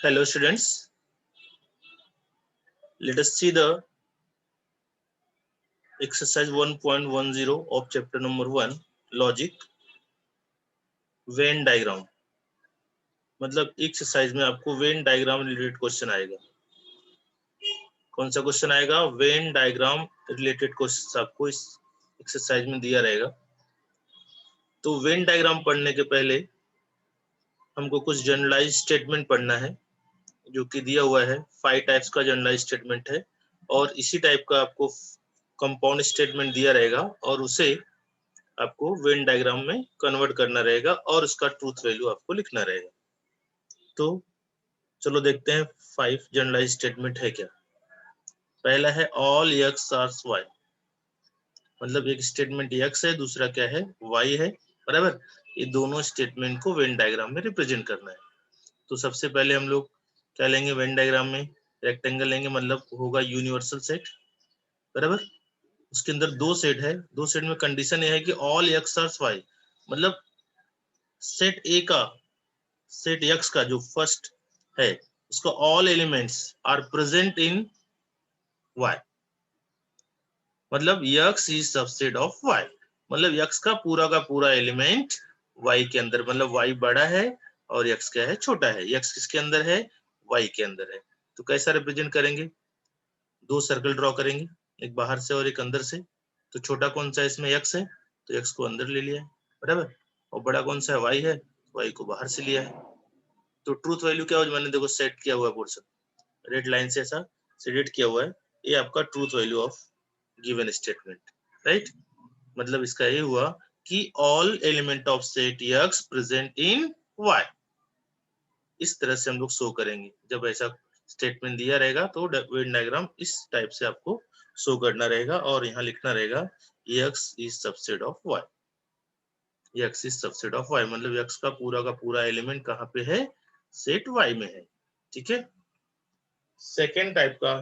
Hello students, let us see the exercise 1.10 of chapter number 1 logic Venn diagram। मतलब exercise में आपको Venn diagram related question आएगा। कौन सा क्वेश्चन आएगा? वेन डायग्राम रिलेटेड क्वेश्चन आपको इस एक्सरसाइज में दिया रहेगा। तो वेन डायग्राम पढ़ने के पहले हमको कुछ जनरलाइज स्टेटमेंट पढ़ना है जो कि दिया हुआ है। 5 टाइप्स का जनरलाइज स्टेटमेंट है और इसी टाइप का आपको कंपाउंड स्टेटमेंट दिया रहेगा और उसे आपको वेन डायग्राम में कन्वर्ट करना रहेगा और उसका ट्रूथ वैल्यू आपको लिखना रहेगा। तो चलो देखते हैं 5 जनरलाइज स्टेटमेंट है क्या। पहला है ऑल एक्स आर वाई, मतलब एक स्टेटमेंट एक्स है, दूसरा क्या है? वाई है, बराबर। ये दोनों स्टेटमेंट को वेन डायग्राम में रिप्रेजेंट करना है। तो सबसे पहले हम लोग क्या लेंगे वेन डायग्राम में? रेक्टेंगल लेंगे, मतलब होगा यूनिवर्सल सेट, बराबर। उसके अंदर दो सेट है, दो सेट में कंडीशन ये है कि ऑल एक्स आर वाई, मतलब सेट ए का, सेट एक्स का जो फर्स्ट है उसका all elements are present in Y, मतलब X is subset of Y, मतलब एक्स का पूरा एलिमेंट वाई के अंदर, मतलब वाई बड़ा है और एक्स क्या है? छोटा है। एक्स किसके अंदर है? वाई के अंदर है। तो कैसा रिप्रेजेंट करेंगे? दो सर्कल ड्रॉ करेंगे, एक बाहर से और एक अंदर से। तो छोटा कौन सा इसमें? एक्स है, तो एक्स को अंदर ले लिया है, बराबर। और बड़ा कौन सा है? वाई है, वाई को बाहर से लिया है। तो ट्रूथ वैल्यू क्या हो? मैंने देखो सेट किया हुआ है पोर्शन, रेड लाइन से ऐसा सेट किया हुआ है, ये आपका truth value of given statement, right. मतलब इसका ये हुआ कि all element of set X present in Y. इस तरह से हम लोग शो करेंगे। जब ऐसा स्टेटमेंट दिया रहेगा तो वेन डायग्राम इस टाइप से आपको शो करना रहेगा और यहाँ लिखना रहेगा X is subset of Y. X is subset of Y, मतलब एक्स का पूरा एलिमेंट कहाँ पे है? सेट वाई में है, ठीक है। सेकेंड टाइप का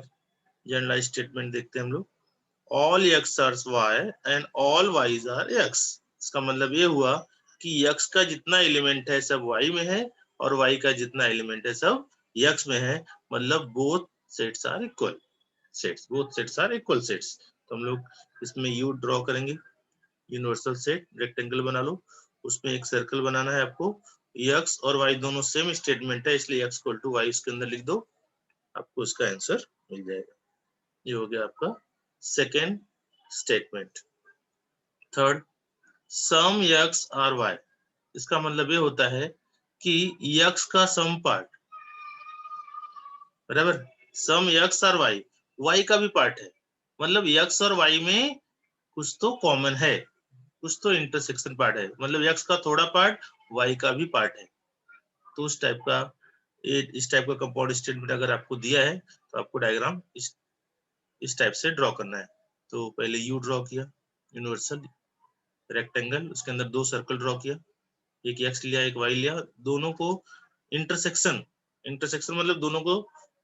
जनरलाइज स्टेटमेंट देखते हैं हम लोग। All X are Y and all Ys are X. इसका मतलब ये हुआ कि एक्स का जितना एलिमेंट है सब वाई में है और वाई का जितना एलिमेंट है सब एक्स में है, मतलब both sets are equal sets, both sets are equal sets. तो हम लोग इसमें यू ड्रॉ करेंगे, यूनिवर्सल सेट, रेक्टेंगल बना लो, उसमें एक सर्कल बनाना है आपको। एक्स और वाई दोनों सेम स्टेटमेंट है, इसलिए एक्स इक्वल टू वाई इसके अंदर लिख दो, आपको इसका आंसर मिल जाएगा। ये हो गया आपका second statement. Third, some x are Y. इसका मतलब ये होता है कि एक्स का सम पार्ट, बराबर, सम एक्स और वाई, वाई का भी पार्ट है, मतलब एक्स और वाई में कुछ तो कॉमन है, कुछ तो इंटरसेक्शन पार्ट है, मतलब एक्स का थोड़ा पार्ट वाई का भी पार्ट है। तो उस टाइप का, इस टाइप का कंपाउंड स्टेटमेंट अगर आपको दिया है तो आपको डायग्राम इस टाइप से ड्रॉ करना है। तो पहले यू ड्रॉ किया, यूनिवर्सल रेक्टेंगल, उसके अंदर दो सर्कल ड्रॉ किया, एक एक्स लिया एक वाई लिया, दोनों को इंटरसेक्शन, इंटरसेक्शन मतलब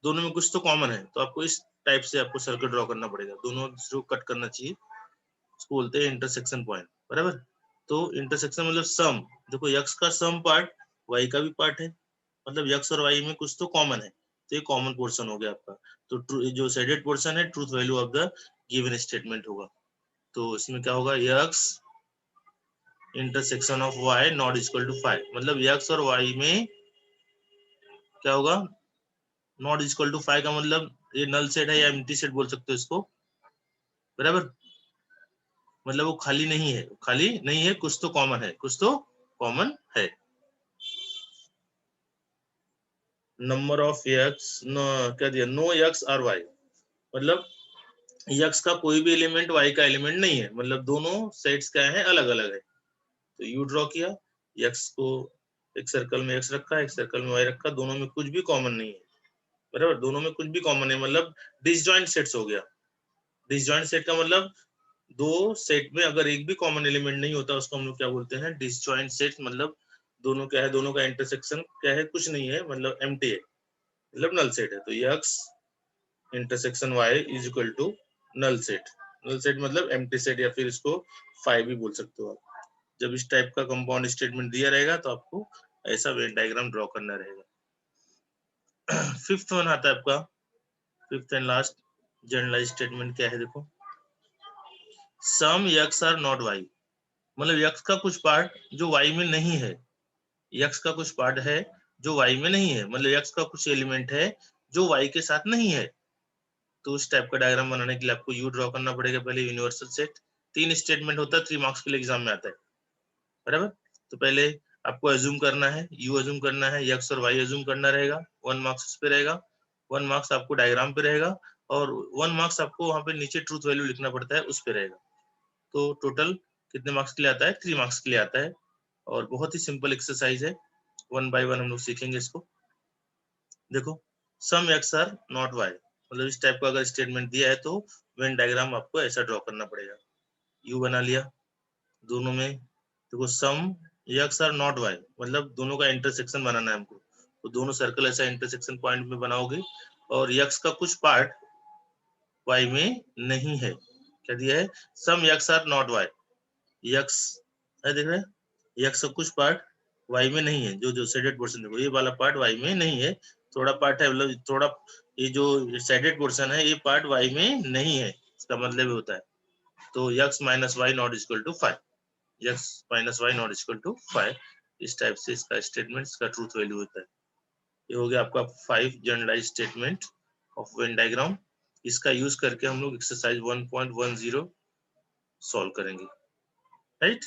दोनों में कुछ तो कॉमन है, तो आपको इस टाइप से आपको सर्कल ड्रॉ करना पड़ेगा, दोनों दूसरे को कट करना चाहिए, उसको बोलते हैं इंटरसेक्शन पॉइंट, बराबर। तो इंटरसेक्शन मतलब सम, देखो एक्स का सम पार्ट वाई का भी पार्ट है, मतलब एक्स और वाई में कुछ तो कॉमन है, तो ये कॉमन पोर्शन हो गया आपका। तो जो शेडेड पोर्शन है truth value of the given statement होगा। तो इसमें क्या होगा? X intersection of Y not equal to 5, मतलब एक्स और वाई में क्या होगा? नॉट इक्वल टू 5 का मतलब ये नल सेट है या एम्प्टी सेट बोल सकते हो इसको, बराबर। मतलब वो खाली नहीं है, खाली नहीं है, कुछ तो कॉमन है, कुछ तो कॉमन है। नंबर ऑफ एक्स, क्या दिया? नो एक्स आर वाई, मतलब एक्स का कोई भी एलिमेंट वाई का एलिमेंट नहीं है, मतलब दोनों सेट्स क्या है? अलग अलग है। तो यू ड्रॉ किया, एक्स को एक सर्कल में एक्स रखा, एक सर्कल में वाई रखा, दोनों में कुछ भी कॉमन नहीं है, बराबर, दोनों में कुछ भी कॉमन है, मतलब डिसजॉइंट सेट्स हो गया। डिसजॉइंट सेट का मतलब दो सेट में अगर एक भी कॉमन एलिमेंट नहीं होता उसको हम लोग क्या बोलते हैं? Disjoint set. मतलब दोनों क्या है? दोनों का इंटरसेक्शन क्या है? कुछ नहीं है, मतलब एम्प्टी है, मतलब नल सेट है। तो X intersection Y is equal to null set. Null set मतलब एम्प्टी सेट, या फिर इसको 5 भी बोल सकते हो आप। जब इस टाइप का कंपाउंड स्टेटमेंट दिया रहेगा तो आपको ऐसा वेन डायग्राम ड्रॉ करना रहेगा। फिफ्थ वन आता है आपका, fifth and last generalise statement क्या है देखो, some x are not y, मतलब x का कुछ पार्ट जो y में नहीं है, x का कुछ पार्ट है जो y में नहीं है, मतलब x का कुछ एलिमेंट है जो y के साथ नहीं है। तो उस टाइप का डायग्राम बनाने के लिए आपको यू ड्रॉ करना पड़ेगा पहले, यूनिवर्सल सेट। 3 स्टेटमेंट होता है, 3 मार्क्स के लिए एग्जाम में आता है, बराबर। तो पहले आपको एज्यूम करना है, यू एज्यूम करना है, x और y एज्यूम करना रहेगा, 1 मार्क्स उस पे रहेगा, 1 मार्क्स आपको डायग्राम पे रहेगा, और 1 मार्क्स आपको वहां पे नीचे ट्रूथ वैल्यू लिखना पड़ता है, उस पे रहेगा। तो टोटल कितने मार्क्स के लिए आता है, 3 मार्क्स के लिए आता है। और बहुत ही सिंपल एक्सरसाइज है, 1 बाय 1 हम लोग सीखेंगे इसको। देखो, some x are not y, मतलब इस टाइप का अगर स्टेटमेंट दिया है तो वेन डायग्राम आपको ऐसा ड्रॉ करना पड़ेगा। यू बना लिया दोनों में, देखो some x are not y, मतलब दोनों का इंटरसेक्शन बनाना है हमको, तो दोनों सर्कल ऐसा इंटरसेक्शन पॉइंट में बनाओगे, और x का कुछ पार्ट y में नहीं है। क्या दिया है, some x are not y, x है, देख रहे हैं, x का कुछ पार्ट y में नहीं है, जो शेडेड पोर्शन देखो, ये वाला पार्ट y में नहीं है, थोड़ा पार्ट है, मतलब थोड़ा ये जो शेडेड पोर्शन है ये पार्ट y में नहीं है, इसका मतलब होता है। तो x minus Y not equal to 5, x minus Y not equal to 5, इस टाइप से इसका स्टेटमेंट, इसका ट्रूथ वैल्यू होता है। ये हो गया आपका 5 generalise statement of Venn diagram. इसका यूज करके हम लोग एक्सरसाइज 1.10 सॉल्व करेंगे, राइट।